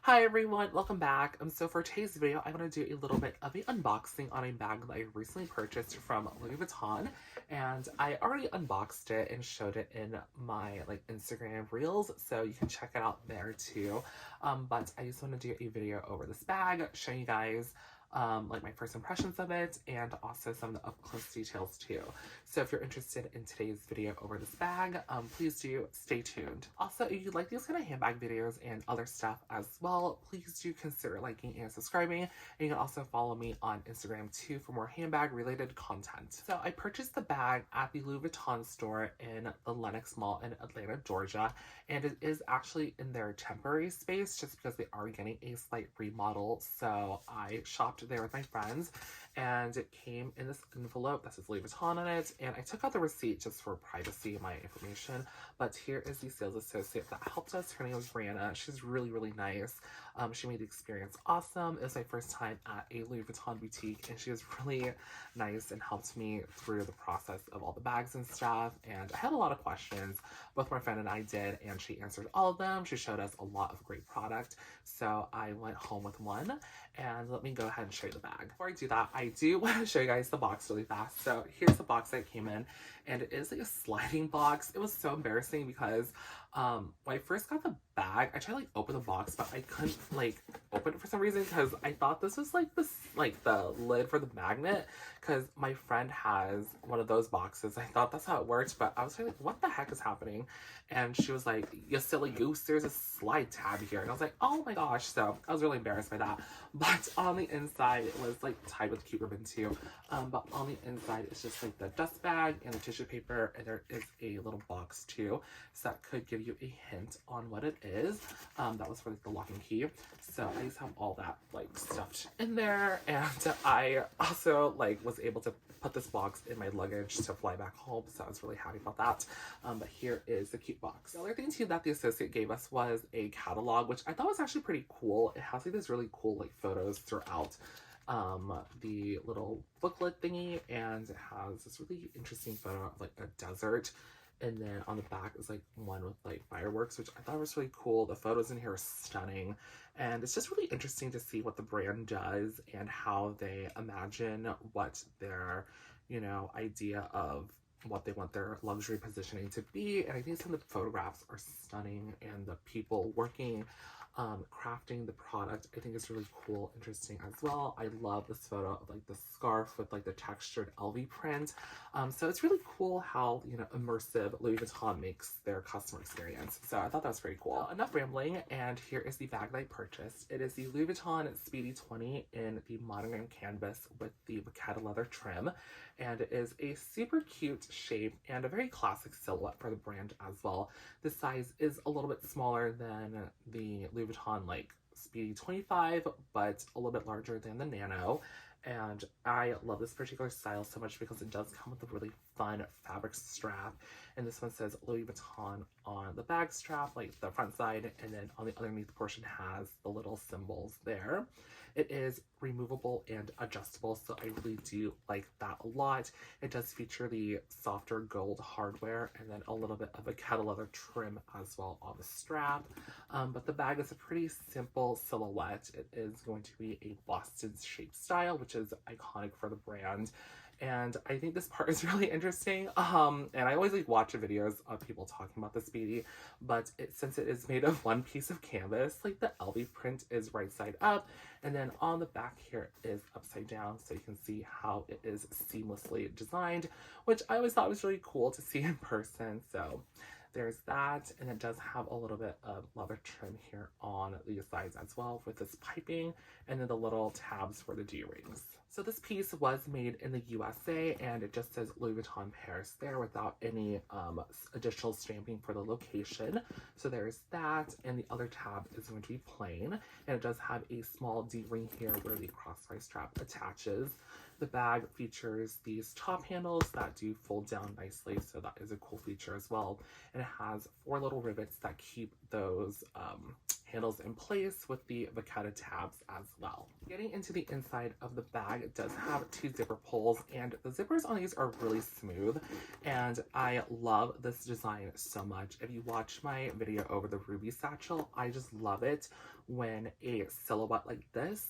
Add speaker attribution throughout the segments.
Speaker 1: Hi everyone, welcome back. So for today's video, I'm going to do a little bit of an unboxing on a bag that I recently purchased from Louis Vuitton, and I already unboxed it and showed it in my Instagram reels, so you can check it out there too. But I just want to do a video over this bag, showing you guys my first impressions of it and also some of the up close details too. So if you're interested in today's video over this bag, please do stay tuned. Also, if you like these kind of handbag videos and other stuff as well, please do consider liking and subscribing. And you can also follow me on Instagram too for more handbag related content. So I purchased the bag at the Louis Vuitton store in the Lenox Mall in Atlanta, Georgia, and it is actually in their temporary space just because they are getting a slight remodel. So I shopped there with my friends, and it came in this envelope that says Louis Vuitton on it, and I took out the receipt just for privacy of my information. But here is the sales associate that helped us. Her name was Brianna. She's really nice. She made the experience awesome. It was my first time at a Louis Vuitton boutique, and she was really nice and helped me through the process of all the bags and stuff. And I had a lot of questions, both my friend and I did, and she answered all of them. She showed us a lot of great product, so I went home with one. And let me go ahead and show you the bag. Before I do that, I do want to show you guys the box really fast. So here's the box that it came in, and it is like a sliding box. It was so embarrassing because when I first got the bag, I tried to open the box, but I couldn't open it for some reason because I thought this was the lid for the magnet, because my friend has one of those boxes. I thought that's how it worked, but I was like, what the heck is happening? And she was like, you silly goose, there's a slide tab here. And I was like, oh my gosh. So I was really embarrassed by that. But on the inside, it was tied with cute ribbon too. But on the inside, it's just the dust bag and the tissue paper, and there is a little box too, so that could give you a hint on what it is. That was for the lock and key. So I just have all that stuffed in there, and I also was able to put this box in my luggage to fly back home, so I was really happy about that. But here is the cute box. The other thing too that the associate gave us was a catalog, which I thought was actually pretty cool. It has this really cool photos throughout the little booklet thingy, and it has this really interesting photo of a desert, and then on the back is one with fireworks, which I thought was really cool. The photos in here are stunning, and it's just really interesting to see what the brand does and how they imagine what their idea of what they want their luxury positioning to be. And I think some of the photographs are stunning, and the people working crafting the product I think is really cool, interesting as well. I love this photo of the scarf with the textured LV print. So it's really cool how immersive Louis Vuitton makes their customer experience. So I thought that was very cool. Well, enough rambling, and here is the bag that I purchased. It is the Louis Vuitton Speedy 20 in the monogram canvas with the Vacata leather trim, and it is a super cute shape and a very classic silhouette for the brand as well. The size is a little bit smaller than the Louis Vuitton Speedy 25, but a little bit larger than the Nano. And I love this particular style so much because it does come with a really fun fabric strap. And this one says Louis Vuitton on the bag strap, the front side, and then on the underneath portion has the little symbols there. It is removable and adjustable, so I really do like that a lot. It does feature the softer gold hardware and then a little bit of a Vacata leather trim as well on the strap. But the bag is a pretty simple silhouette. It is going to be a Boston shape style, which is iconic for the brand. And I think this part is really interesting. And I always watch videos of people talking about the Speedy, but since it is made of one piece of canvas, the LV print is right side up, and then on the back here is upside down, so you can see how it is seamlessly designed, which I always thought was really cool to see in person. So there's that, and it does have a little bit of leather trim here on the sides as well with this piping, and then the little tabs for the D-rings. So this piece was made in the USA, and it just says Louis Vuitton Paris there without any additional stamping for the location. So there's that, and the other tab is going to be plain, and it does have a small D-ring here where the crossbody strap attaches. The bag features these top handles that do fold down nicely, so that is a cool feature as well. And it has 4 little rivets that keep those handles in place with the vacata tabs as well. Getting into the inside of the bag, it does have 2 zipper pulls, and the zippers on these are really smooth, and I love this design so much. If you watch my video over the ruby satchel, I just love it when a silhouette like this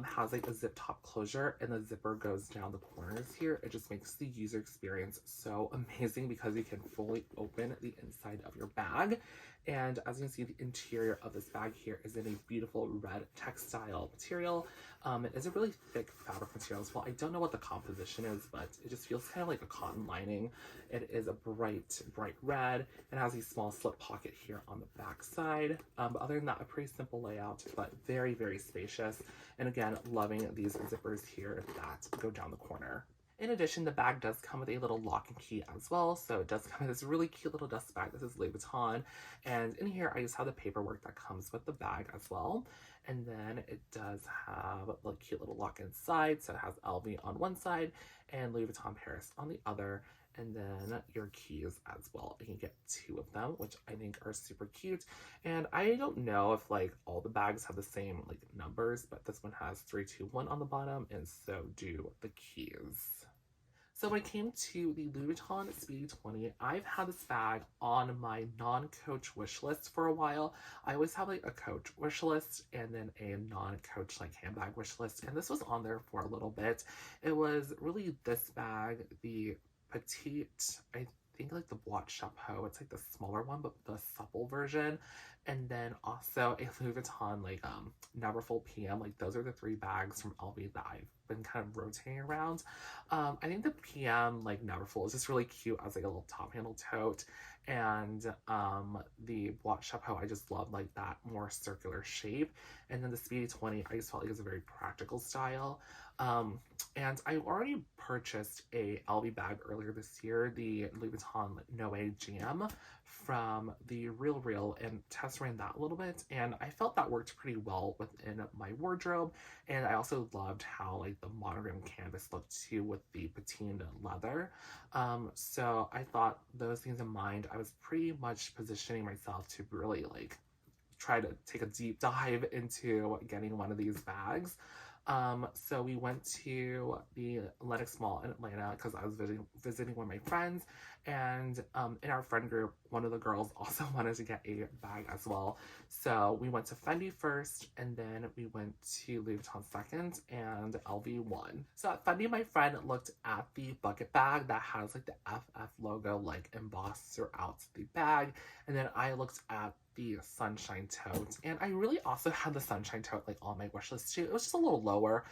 Speaker 1: has like a zip top closure and the zipper goes down the corners here. It just makes the user experience so amazing because you can fully open the inside of your bag. And as you can see, the interior of this bag here is in a beautiful red textile material. It is a really thick fabric material as well. I don't know what the composition is, but it just feels kind of like a cotton lining. It is a bright red and has a small slip pocket here on the back side. But other than that, a pretty simple layout, but very, very spacious. And again, loving these zippers here that go down the corner. In addition, the bag does come with a little lock and key as well. So it does come with this really cute little dust bag. This is Louis Vuitton. And in here, I just have the paperwork that comes with the bag as well. And then it does have a cute little lock inside. So it has LV on one side and Louis Vuitton Paris on the other. And then your keys as well. You can get 2 of them, which I think are super cute. And I don't know if like all the bags have the same like numbers, but this one has 321 on the bottom, and so do the keys. So when it came to the Louis Vuitton Speedy 20, I've had this bag on my non-Coach wish list for a while. I always have like a Coach wish list and then a non-Coach like handbag wish list, and this was on there for a little bit. It was really this bag, the Petite, I think like the Boîte Chapeau. It's like the smaller one, but the supple version. And then also a Louis Vuitton like Neverfull PM. Like those are the 3 bags from LV that I've been kind of rotating around. I think the PM like Neverfull is just really cute as like a little top handle tote. And the Boîte Chapeau, I just love like that more circular shape. And then the Speedy 20, I just felt like it was a very practical style. And I already purchased a LV bag earlier this year, the Louis Vuitton Noe Jam from the Real, and test ran that a little bit, and I felt that worked pretty well within my wardrobe. And I also loved how like the monogram canvas looked too with the patined leather. So I thought those things in mind, I was pretty much positioning myself to really like try to take a deep dive into getting one of these bags. So we went to the Lenox Mall in Atlanta because I was visiting one of my friends, and in our friend group, one of the girls also wanted to get a bag as well. So we went to Fendi first, and then we went to Louis Vuitton second, and LV one. So at Fendi, my friend looked at the bucket bag that has like the FF logo like embossed throughout the bag, and then I looked at the Sunshine tote, and I really also had the Sunshine tote like on my wish list too. It was just a little lower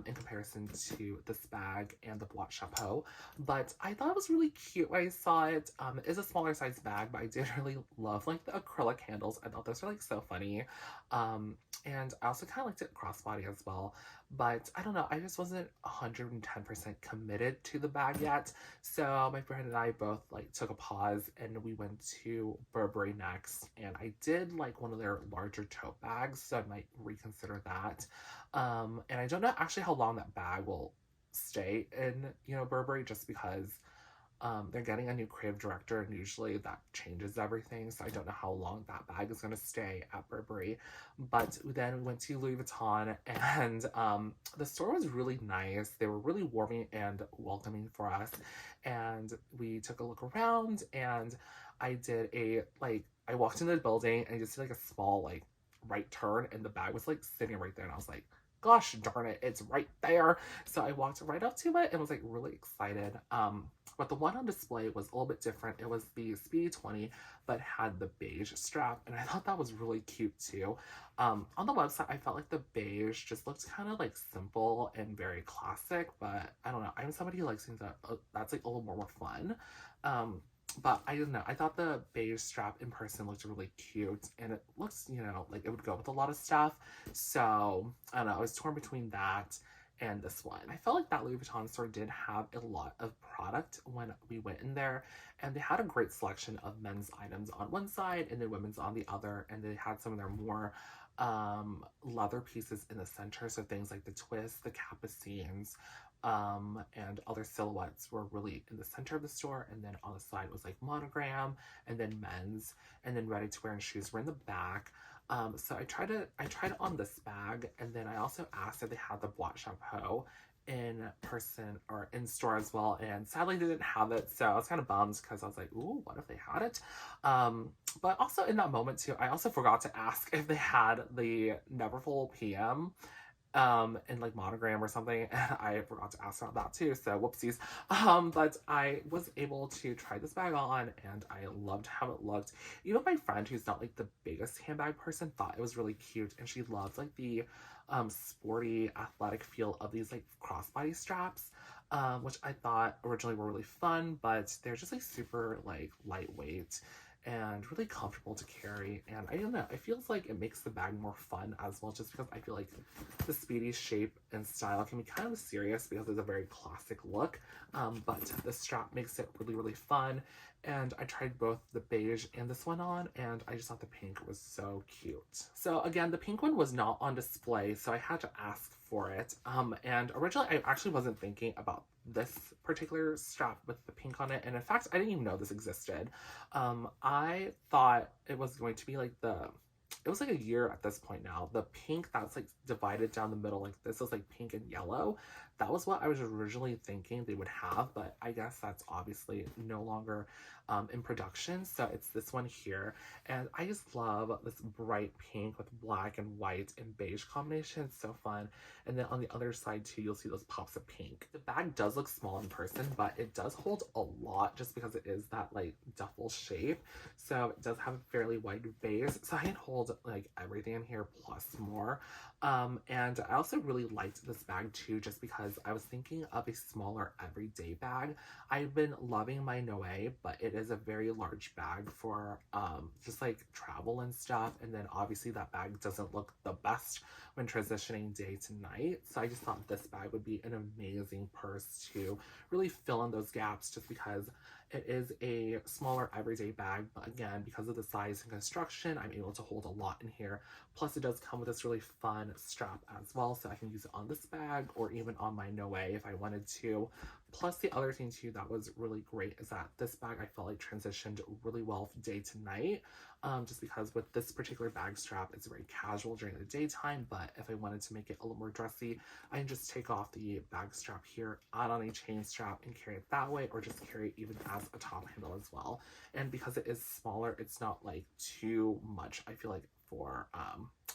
Speaker 1: in comparison to this bag and the Boîte Chapeau, but I thought it was really cute when I saw it. It is a smaller size bag, but I did really love like the acrylic handles. I thought those were like so funny, and I also kind of liked it crossbody as well. But I don't know, I just wasn't 110% committed to the bag yet. So my friend and I both like took a pause and we went to Burberry next. And I did like one of their larger tote bags, so I might reconsider that. And I don't know actually how long that bag will stay in, Burberry, just because they're getting a new creative director, and usually that changes everything. So I don't know how long that bag is going to stay at Burberry. But then we went to Louis Vuitton, and the store was really nice. They were really warming and welcoming for us. And we took a look around, and I did I walked into the building and I just did like a small like right turn, and the bag was like sitting right there, and I was like, gosh darn it, it's right there. So I walked right up to it and was like really excited. But the one on display was a little bit different. It was the Speedy 20, but had the beige strap, and I thought that was really cute too. On the website, I felt like the beige just looked kind of like simple and very classic, but I don't know. I'm somebody who likes things that's like a little more fun. But I don't know. I thought the beige strap in person looked really cute, and it looks, like it would go with a lot of stuff. So I don't know. I was torn between that and this one. I felt like that Louis Vuitton store did have a lot of product when we went in there, and they had a great selection of men's items on one side and then women's on the other, and they had some of their more leather pieces in the center, so things like the twists, the capucines, and other silhouettes were really in the center of the store, and then on the side was like monogram, and then men's, and then ready to wear and shoes were in the back. So I tried it on this bag, and then I also asked if they had the Bois Chapeau in person or in store as well, and sadly they didn't have it, so I was kind of bummed because I was like, ooh, what if they had it? But also in that moment too, I also forgot to ask if they had the Neverfull PM in like monogram or something, and I forgot to ask about that too, so whoopsies. But I was able to try this bag on, and I loved how it looked. Even my friend, who's not like the biggest handbag person, thought it was really cute, and she loves like the sporty athletic feel of these like crossbody straps, which I thought originally were really fun, but they're just like super like lightweight and really comfortable to carry. And I don't know, it feels like it makes the bag more fun as well, just because I feel like the Speedy shape and style can be kind of serious because it's a very classic look, but the strap makes it really, really fun. And I tried both the beige and this one on, and I just thought the pink was so cute. So again, the pink one was not on display, so I had to ask for it. And originally I actually wasn't thinking about this particular strap with the pink on it, and in fact I didn't even know this existed. I thought it was going to be like it was like a year at this point now. The pink that's like divided down the middle, like this is like pink and yellow. That was what I was originally thinking they would have, but I guess that's obviously no longer in production. So it's this one here. And I just love this bright pink with black and white and beige combination. It's so fun. And then on the other side too, you'll see those pops of pink. The bag does look small in person, but it does hold a lot just because it is that like duffel shape. So it does have a fairly wide base. So I can hold like everything in here plus more. And I also really liked this bag too, just because I was thinking of a smaller everyday bag. I've been loving my Noe, but it is a very large bag for just like travel and stuff. And then obviously that bag doesn't look the best when transitioning day to night. So I just thought this bag would be an amazing purse to really fill in those gaps, just because it is a smaller everyday bag, but again, because of the size and construction, I'm able to hold a lot in here. Plus it does come with this really fun strap as well, so I can use it on this bag or even on my Noe if I wanted to. Plus the other thing too that was really great is that this bag I felt like transitioned really well day to night, just because with this particular bag strap it's very casual during the daytime, but if I wanted to make it a little more dressy, I can just take off the bag strap here, add on a chain strap and carry it that way, or just carry it even as a top handle as well. And because it is smaller, it's not like too much, I feel like, for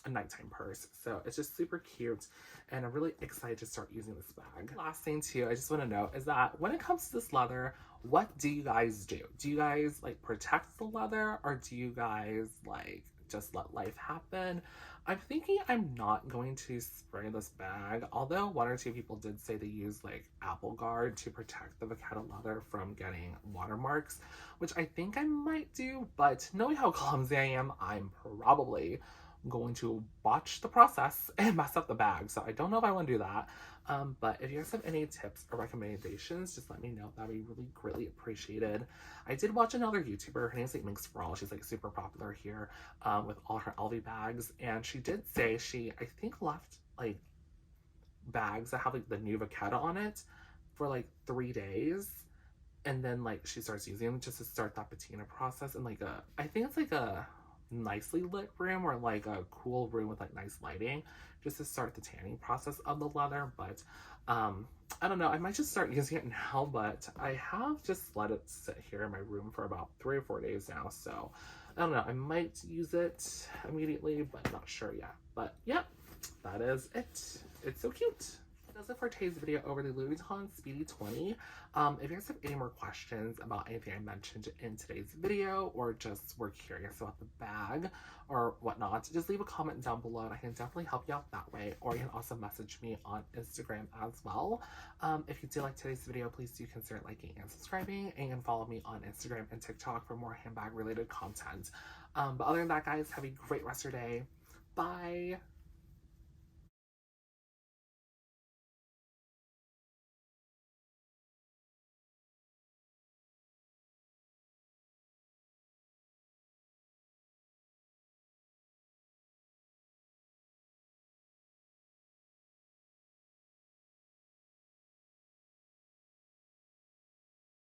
Speaker 1: a nighttime purse. So it's just super cute, and I'm really excited to start using this bag. Last thing too, I just want to note is that when it comes to this leather, what do you guys do? Do you guys like protect the leather, or do you guys like just let life happen? I'm thinking I'm not going to spray this bag, although one or two people did say they use like apple guard to protect the Vuitton leather from getting watermarks, which I think I might do, but knowing how clumsy I am, I'm probably going to botch the process and mess up the bag. So I don't know if I want to do that. But if you guys have any tips or recommendations, just let me know. That'd be really greatly appreciated. I did watch another YouTuber. Her name's like Minx for All. She's like super popular here with all her LV bags. And she did say she, I think, left like bags that have like the new Vachetta on it for like 3 days. And then like she starts using them just to start that patina process. And like I think it's like a nicely lit room or like a cool room with like nice lighting just to start the tanning process of the leather. But I don't know, I might just start using it now, but I have just let it sit here in my room for about 3 or 4 days now, so I don't know, I might use it immediately, but not sure yet. But yeah, that is it. It's so cute. That's it for today's video over the Louis Vuitton Speedy 20. If you guys have any more questions about anything I mentioned in today's video, or just were curious about the bag or whatnot, just leave a comment down below and I can definitely help you out that way. Or you can also message me on Instagram as well. If you did like today's video, please do consider liking and subscribing, and you can follow me on Instagram and TikTok for more handbag related content. But other than that, guys, have a great rest of your day. Bye!